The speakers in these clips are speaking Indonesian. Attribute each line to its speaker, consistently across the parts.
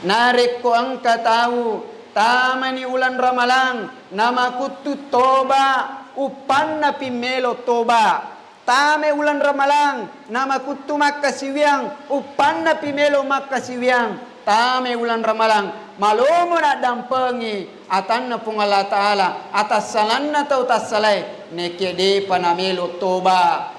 Speaker 1: Narik ko ang katahu tama ni ulan ramalang nama kutu toba upan na pimelo toba. Tame ulan ramalang nama kutu makasiwiang upan na pimelo makasiwiang. Tame ulan ramalang malomo na dampengi atan na pungala taala atas salan na tau tas salay nekede panamelo toba.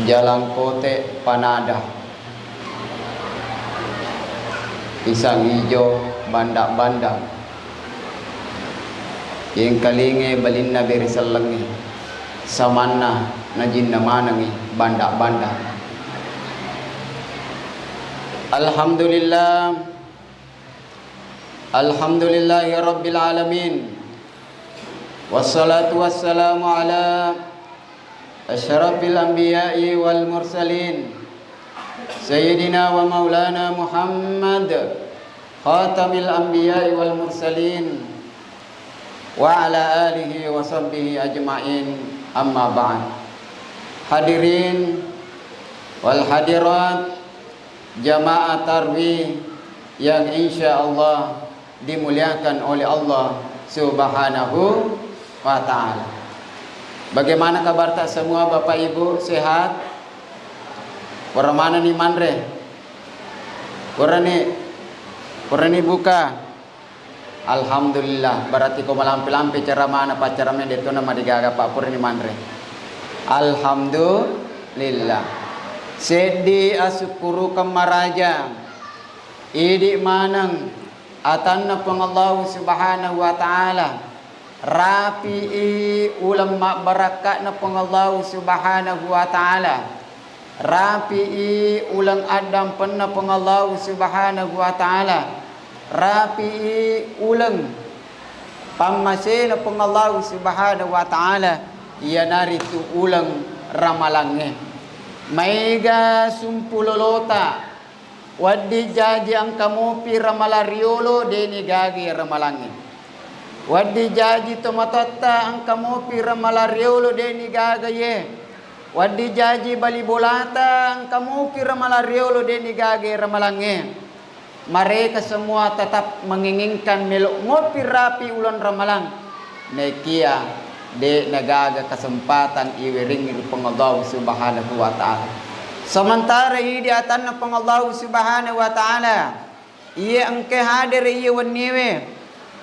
Speaker 1: Jalan kote panada, pisang hijau bandak-bandak, yang kalinge balin na berisalangi, samanna najin namanangi bandak-bandak. Alhamdulillah, alhamdulillahi rabbil alamin, wassalatu wassalamu ala asyrafil anbiya'i wal mursalin sayyidina wa maulana Muhammad khatamil anbiya'i wal mursalin wa ala alihi wa sahbihi ajma'in, amma ba'd. Hadirin wal hadirat jamaah tarwih yang insyaallah dimuliakan oleh Allah Subhanahu wa ta'ala. Bagaimana kabar tak semua Bapak Ibu, sehat? Orang mana nih mandre? Orang ni buka. Alhamdulillah. Berarti kau melampi-lampi cara mana pacaramnya itu nama digaga Pak Pur ni mandre. Alhamdulillah. Sedi asukuru kamaraja. Idi manang atanna pengallahu subhanahu wa ta'ala. Rapi ulam mak barakat na pengallahu subhanahu wa ta'ala. Rapi ulang adam penna pengallahu subhanahu wa ta'ala. Rapi ulang pamase na pengallahu subhanahu wa ta'ala. Ia naritu ulang ramalangnya. Maiga sumpulolota. Wadi jaji ang kamupi ramalariolo deni gagi ramalangnya. Wadi jaji tomatotta ang kamupi ramalariolo deni gagaye. Wadi jaji balibolata ang kamupi ramalariolo deni gage ramalange. Mereka semua tetap menginginkan melok ngopi rapi ulan ramalang. Nekia de nagaga kesempatan iwiring pengallahu subhanahu wa ta'ala. Sementara ini di atas pengallahu subhanahu wa ta'ala. Ia angke hadir ia waniwe.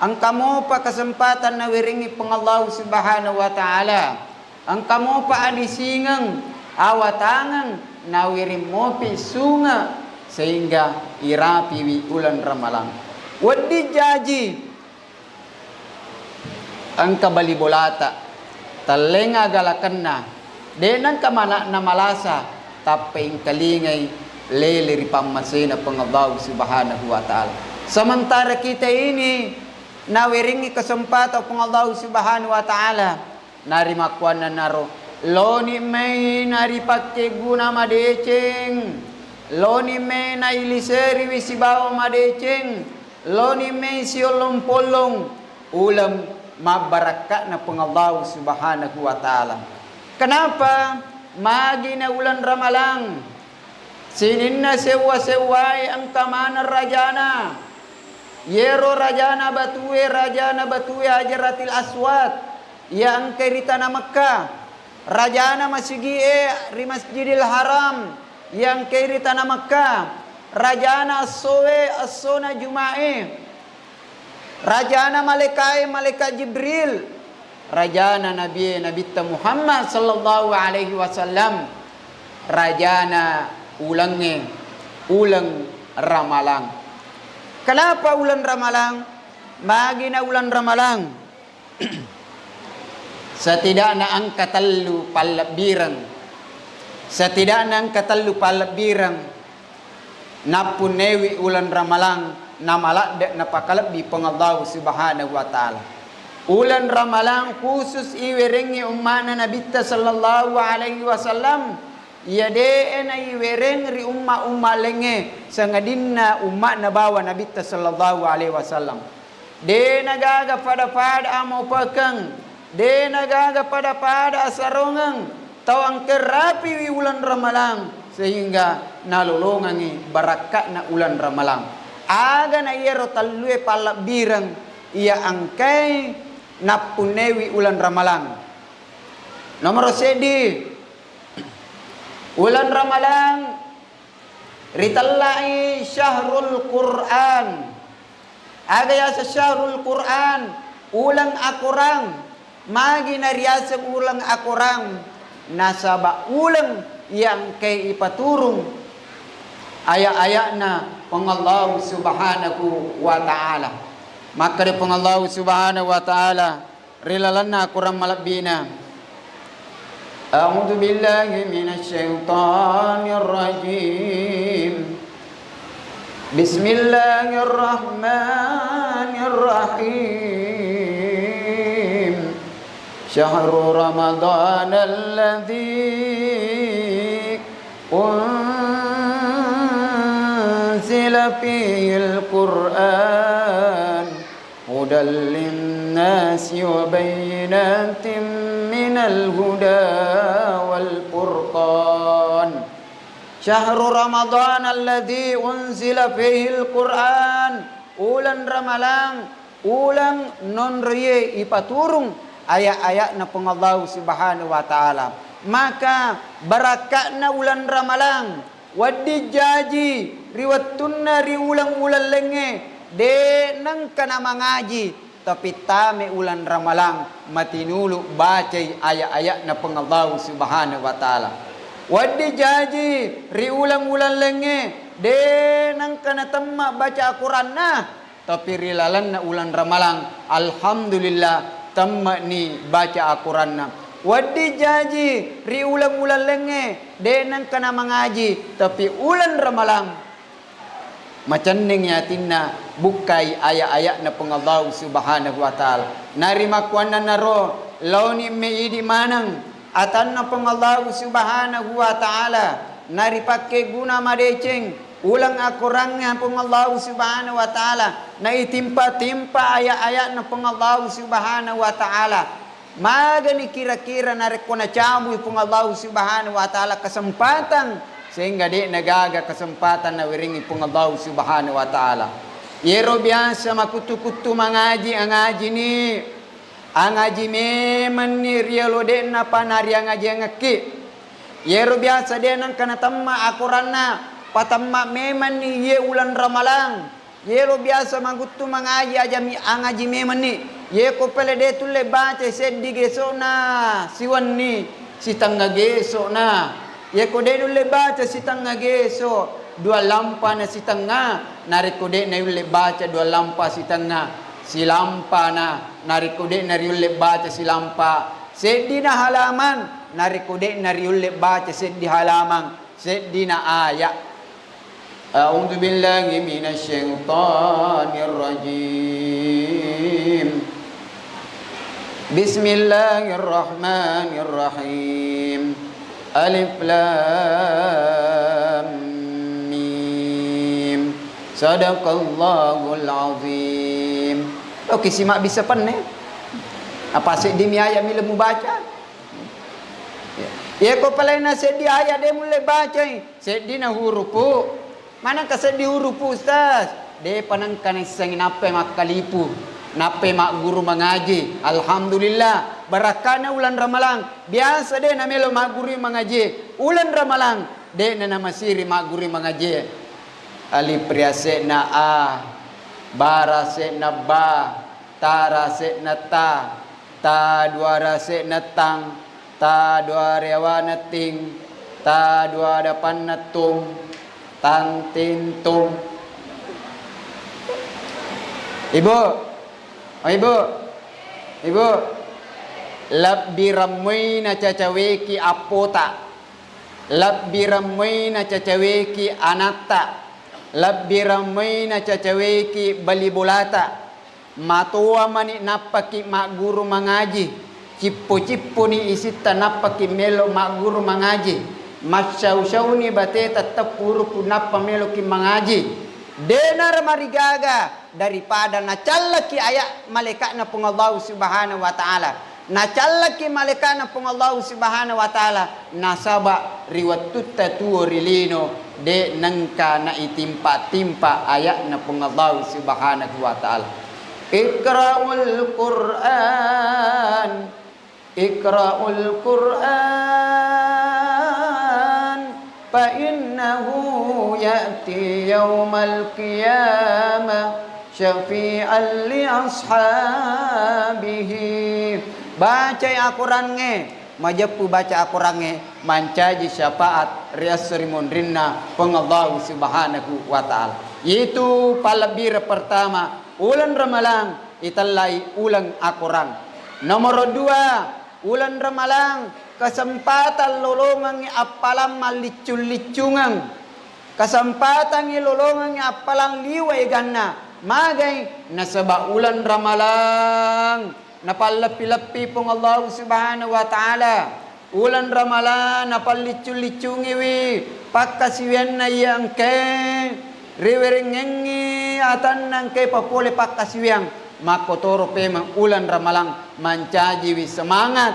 Speaker 1: Ang kamu pa kesempatan na wiringi pengallahu subhanahu wa ta'ala. Ang kamu pa adisingang awatangang na wiring mopi sunga sehingga irapi wi ulan ramalang. Wadi jaji ang kabalibolata talenga galakanna denan kamana na malasa taping kalingay leliri pamasina pengallahu subhanahu wa ta'ala. Sementara kita ini nawiringi kesempatan pang Allah subhanahu wa ta'ala narimakwan na naro loni may naripakke guna madeceng loni may na iliseri wisibawa madeceng loni may siolong polong ulam mabaraka na pang Allah subhanahu wa ta'ala. Kenapa? Magi na ulan ramalang sinin na sewa-sewai ang kamana rajana. Yero rajana batue hajaratil aswad yang kerita na Makkah. Rajana masigi ri Masjidil Haram yang kerita na Makkah. Rajana as-sona jumae. Rajana malaikat Jibril. Rajana Nabi Muhammad sallallahu alaihi wasallam. Rajana ulang ramalang. Kenapa ulan ramalang? Magi na ulan ramalang. Setidaknya ang katallu palabiran. Setidaknya ang katallu palabiran. napunewi ulan Ramalang namalak dek napakalap di pengallahu subhanahu wa ta'ala. Ulan Ramalang khusus iwerengi ummana Nabi sallallahu alaihi wasallam ya de na iwereng ri umma lenge sangadinna umma na bawa Nabi sallallahu alaihi wasallam. De nagaga pada amo pakang, de nagaga pada asarongang tawang kerapi wi ulan Ramalang sehingga nalolongangi barakat na ulan Ramalang. Aga na yero talue palak birang ia angkai napunewi ulan Ramalang. Nomor sedi ulan Ramalang ritallai syahrul Quran. Aga ya sa syahrul Quran ulang akurang magi nariasa ulang akurang nasaba ulang yang kay ipaturong aya-aya na pangallahu subhanahu wa ta'ala. Maka di pangallahu subhanahu wa ta'ala rilalan na akurang malabina. A'udzu billahi minasy syaithanir rajim. Bismillahirrahmanirrahim. Syahrul Ramadan alladzi unzila fihil Qur'an hudan linnasi wa bayyinatin minal huda wal furqan. Syahrul Ramadan alladzi unzila fihil Qur'an. Ulan Ramalang ulang non riye ipaturung ayat-ayat na pengallahu subhanahu wa ta'ala. Maka barakatna ulan Ramalang wadi jaji riwattunna ri ulang-ulang lenge de nang kana mangaji tapi tame ulan Ramalang matinulu bacai ayat-ayat na pengallahu subhanahu wa ta'ala. Wadi jaji ri ulang-ulang lenge de nang kana tamma baca Al-Quran na tapi rilalan na ulan Ramalang alhamdulillah tamma ni baca Al-Quran na. Wadi jaji ri ulang-ulang lenge de nang kana mangaji tapi ulan Ramalang macanning yatinna bukai ayat-ayat na pengallahu subhanahu wa ta'ala. Narima kuana naro launi meidi manang atanna pengallahu subhanahu wa ta'ala naripake guna madeceng ulang akurangnya pengallahu subhanahu wa ta'ala na itimpa-timpa ayat-ayat na pengallahu subhanahu wa ta'ala magani kira-kira narekona camu pengallahu subhanahu wa ta'ala kesempatan sehingga di nagaga kesempatan na wiringi pengallahu subhanahu wa ta'ala. Yero biasa makutu-kutu mangaji angaji ni angaji meman ni rialo de na panari angaji angaki. Yero biasa de nang kana tamma akurana patamma meman ni ye ulan Ramalang. Yero biasa magutu mangaji ajami angaji meman ni. Ye ko pele de tulle baca seddi geso na siwan ni sitangga geso na. Ye ko de tulle baca sitangga geso dua lampa na sitangga nariko de na ulle baca dua lampa sitangga. Silampa na narikude nariulle baca silampa sedina halaman narikude nariulle baca seddi halaman sedina ayat. A'udzu billahi minasy syaithanir rajim. Bismillahirrahmanirrahim. Alif lam mim. Sadaqallahul azim. Okey, simak bisa pen apa sih di ayat mila mu baca ya ko palena sedi ayat de mulai baca sedi na hurupu mana ka sedi hurupu ustaz de panangkan sangin apa mak kalipu nape mak guru mengaji alhamdulillah barakana ulan Ramalang biasa de na melo mak guru mengaji ulan Ramalang de na masiri mak guru mengaji alif priase na a bara se na ba tara se na ta dua ra se na tang ta dua rewa na ting ta dua dapan na tung tan tin tung. Ibu labbi ramai na cacaweki apota labbi ramai na cacaweki anatta Labbi ramai na cacaweki bali bolata. Matua mani napaki mak guru mengaji. Cippo-cippo ni isita napaki melo mak guru mengaji. Masyau-syau ni bate tetap guru punapa melo ki mengaji. Denar marigaga daripada nacallaki ayat malaikat na pung Allah Subhanahu wa taala. Nacallaki malaikat na pung Allah Subhanahu wa taala nasaba riwat tutta tuo rilino de nangka na itimpa-timpa ayat na pung Allah Subhanahu wa taala. Iqra'ul Qur'an, Iqra'ul Qur'an, fa innahu ya'ti yawmal qiyamah syafi'an li ashabihi. Baca Al-Quran nge, majapu baca Al-Quran nge, mancaji syafaat riasri mondrinna pengallahu Subhanahu wa ta'ala. Itu palabir pertama. Ulan Ramalang italai ulang Al-Quran. Nomor 2, ulan Ramalang kesempatan lolongan apalang malicul-licungan. Kesempatan lolongan apalang liway ganna. Magay nasaba ulan Ramalang napalapi-lapi pong Allah Subhanahu wa ta'ala. Ulan Ramalan napalicul-licungi wi pakkasiwen na yang ke riweringengi atan nang kay papole pakasiwang makotoro pemang ulan Ramalang mancaji wi semangat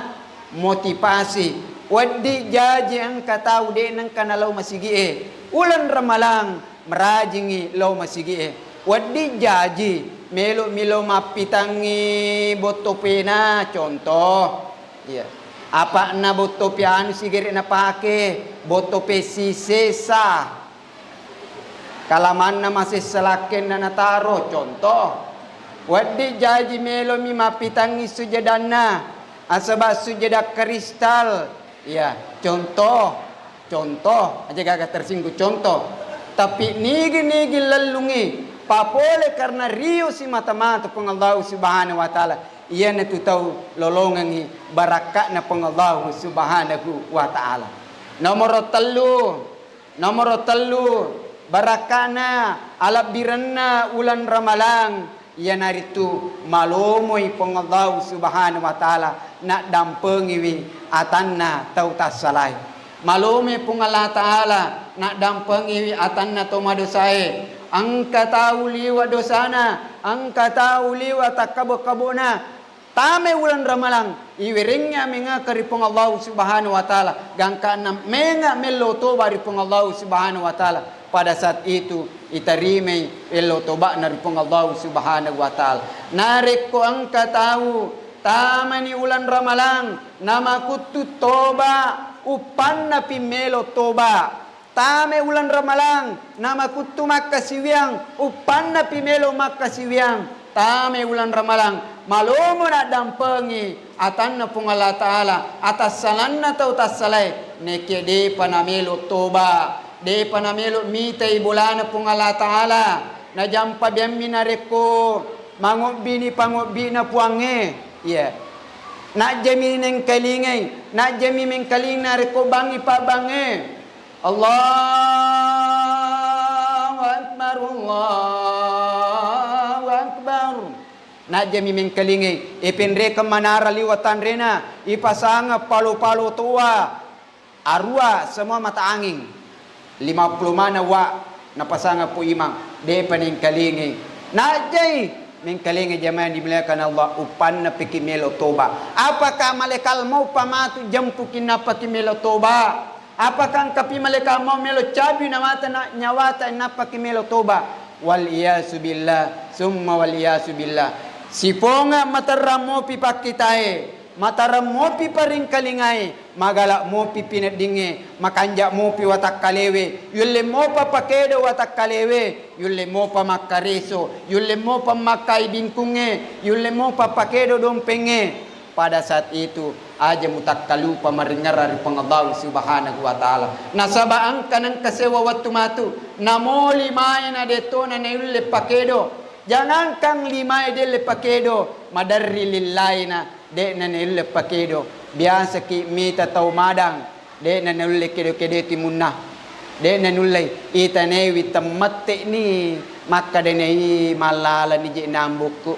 Speaker 1: motivasi wadi jaji ang katau de nang kanalaw masigi ulan Ramalang merajingi law masigi wadi jaji melo mapitangi botopena contoh ya apa na botopian sigiri na pake botope sisesa kalaman na masih selakin na nataro contoh wadi jaji melo mi mapitangi sujadana asaba sujada kristal ya contoh aja gagak tersinggung contoh tapi nigi lalungi papole karena rio si mata-mata peng Allah Subhanahu wa taala iya na tutau lolongangi barakat na peng Allah Subhanahu wa taala. Nomor telu barakana alabiranna ulan Ramalang iya naritu malomoy peng Allah Subhanahu wa taala na dampengi wi atanna tau tasalay malomoy peng Allah taala na dampengi wi atanna to madosai angka tahu liwa dosana angka tahu liwa takabo-kabona tame ulan Ramalang iwiringnya menga karipong Allah Subhanahu wa taala gangka na menga meloto baripong Allah Subhanahu wa taala pada saat itu itarimay elotoba na ripong Allah Subhanahu wa taala narik ko angka tahu tama ni ulan Ramalang nama kutu toba upan na pimelo toba tame ulan Ramalang nama kutu makasiwiang upan na pimelo makasiwiang tame ulan Ramalang malomo na dampengi atan na pung Allah taala atas salan na tau tasalay neke de panamelo toba de panamelo mitay bulana pung Allah taala na jampa biam minareko mangobi ni pangobi na puange yeah na jami neng kalingay na jami meng kaling na reko bangi pa bange Allahu Akbar Allahu Akbar na jami meng kalingi ipinre ka manara liwatan rena ipasanga palo-palo tua arua semua mata angin 50 mana wa napasanga po imang de paning kalingi na jay meng kalingi jamaah dimuliakan Allah upan na pikimelo toba apakah malekal mau pamatu jampu kinapa kimelo toba apakah kapi malekal mau melo cabi na mata na nyawata napa kimelo toba wal iyasu billah summa wal iyasu billah siponga mataram mo pipakitae mataram mo piparing kalingay magala mo pinadinge makanja mo pi watak kalewe yulle mo pa pakedo watak kalewe yulle mo pa makareso yulle mo pa makai bingkunge yulle mo pa pakedo dompenge pada saat itu aja mutakkalu pa maringar dari pengadau Subhanahu wa taala nasabaan kanan kasewa watu matu namoli maina detona na yulle pakedo jangan kang limai dele pakedo madarri lillaina de na nille pakedo biasa ki mita tau madang de na nulle kedo-kedo timunna de nanulai itane wi tematte ni maka de nei malala ni je nambuku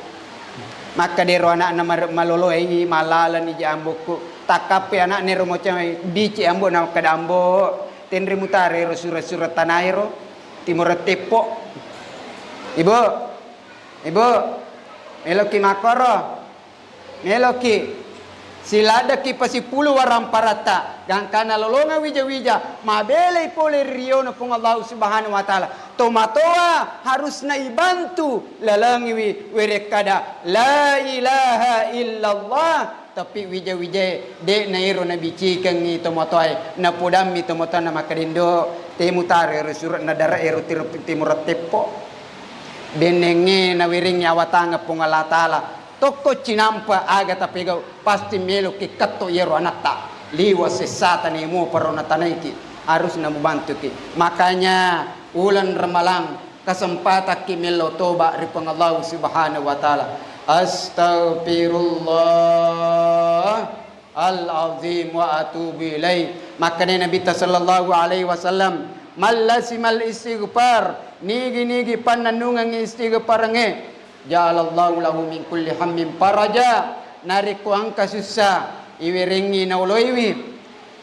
Speaker 1: maka de ro anak na malolo ai malala ni je ambuku takape anak ne ro macam dici ambo na kadambo tenri mutare ro surat-surat tanairo timur tepo ibu meloki makoro meloki silada ki pasipulu waram parata gangkana lolonga wija-wija mabele pole riono pung Allah Subhanahu wa taala tomatoa harus na ibantu lalangi werekada la ilaha illallah tapi wija-wija de nairo nabi cikang ni tomatoai na podami tomotana makadindo temutare surat na dara ero timur tepo benenge na wiring awatanga pung Allah taala toko cinampa aga tapegau pasti melo ke katto yero anata liwa sesata ni mo parona tanaiki harus na membantu ki makanya ulan ramalang kesempatan ki melo toba ri Allah Subhanahu wa taala astaghfirullah al-azim wa atubu ilai makanya Nabi sallallahu alaihi wasallam malasimal istighfar nigi pananungang istighfar nge Ja'alallahu lahu min kulli hammin faraja nariko angka susah iwiringi nauloiwi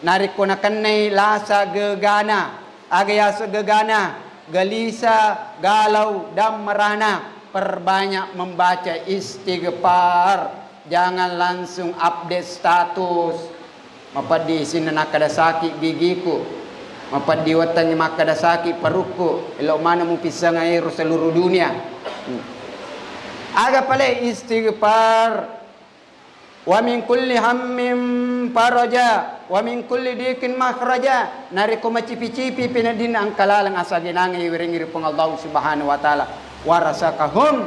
Speaker 1: nariko nakanai lasa gegana agayasa gegana gelisah galau dan merana perbanyak membaca istighfar jangan langsung update status mapadi sini nakada sakit gigiku mapadi watangi makada sakit perutku ilo mana mu pisang air seluruh dunia aga pale istighfar wa min kulli hammin faraja wa min kulli dikin makhraja nariko macipi-cipi pinadin angkalalang asaginangi wiringiri pung Allah Subhanahu wa taala warasakahum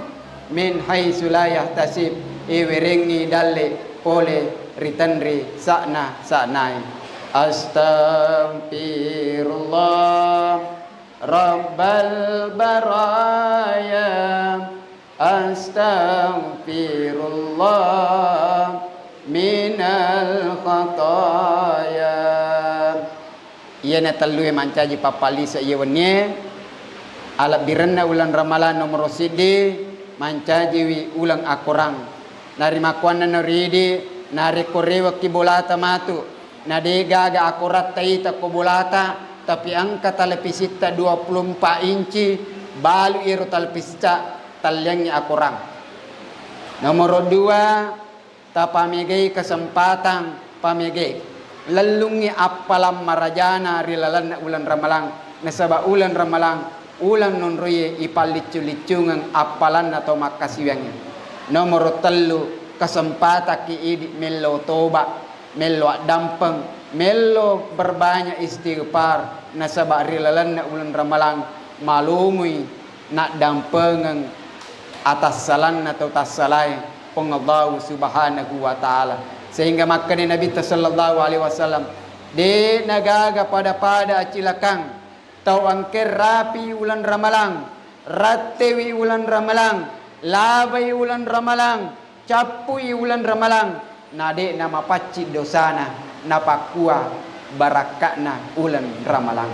Speaker 1: min haitsu la yahtasib wiringi dalle pole ritanri sakna saknai astaghfirullah rabbal baraya astaghfirullah minal khataya iya na talui mancaji papali sa iya wanye ala birenna ulan ramalan nomor sidi mancaji wi ulang akurang nari makuan na ridi nari korewa kibolata matu nadigaga akurat taita kobolata tapi angka televisita 24 inci balu iru televisita talyangnya akurang. Nomor 2 tapamigay kesempatan pamigay lalungi apalam marajana rilalan na ulan ramalang nasaba ulan ramalang ulan nonroye ipalicu-licungang apalan atau makasiwangnya. Nomor 3 kesempatan kiidi melo toba melo dampeng melo berbanyak istighfar nasaba rilalan na ulan ramalang malumui nak dampengang atas salan atau tasalai peng Allah Subhanahu wa taala sehingga makanya Nabi sallallahu alaihi wasallam de nagaga pada acilakang tau angker rapi ulan ramalang ratewi ulan ramalang labai ulan ramalang capui ulan ramalang nade nama pacci dosana napakua barakakna ulan ramalang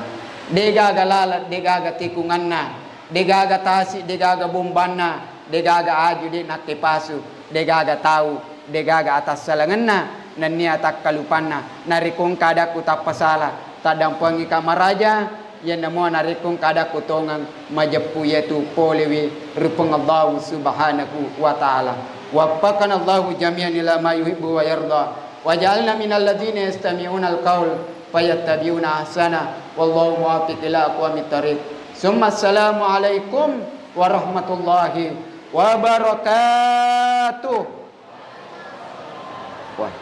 Speaker 1: degaga lalat degaga tikunganna degaga tasi degaga bombanna degaga aju de nak pasu degaga tahu degaga atas salanganna nan niatak kalupanna narikung kadaku tapasala tadampangi kamaraja yan namo narikung kadaku tongang majapu yaitu polewi rupang Allah Subhanahu wa taala waffaqana Allah jami'an ila ma yuhibbu wa yarda waj'alna minal ladzina yastami'una al-qaul fayattabi'una ahsana wallahu muwaffiq ila aqwamit thariq summa assalamu alaikum warahmatullahi wabarakatuh. Wah,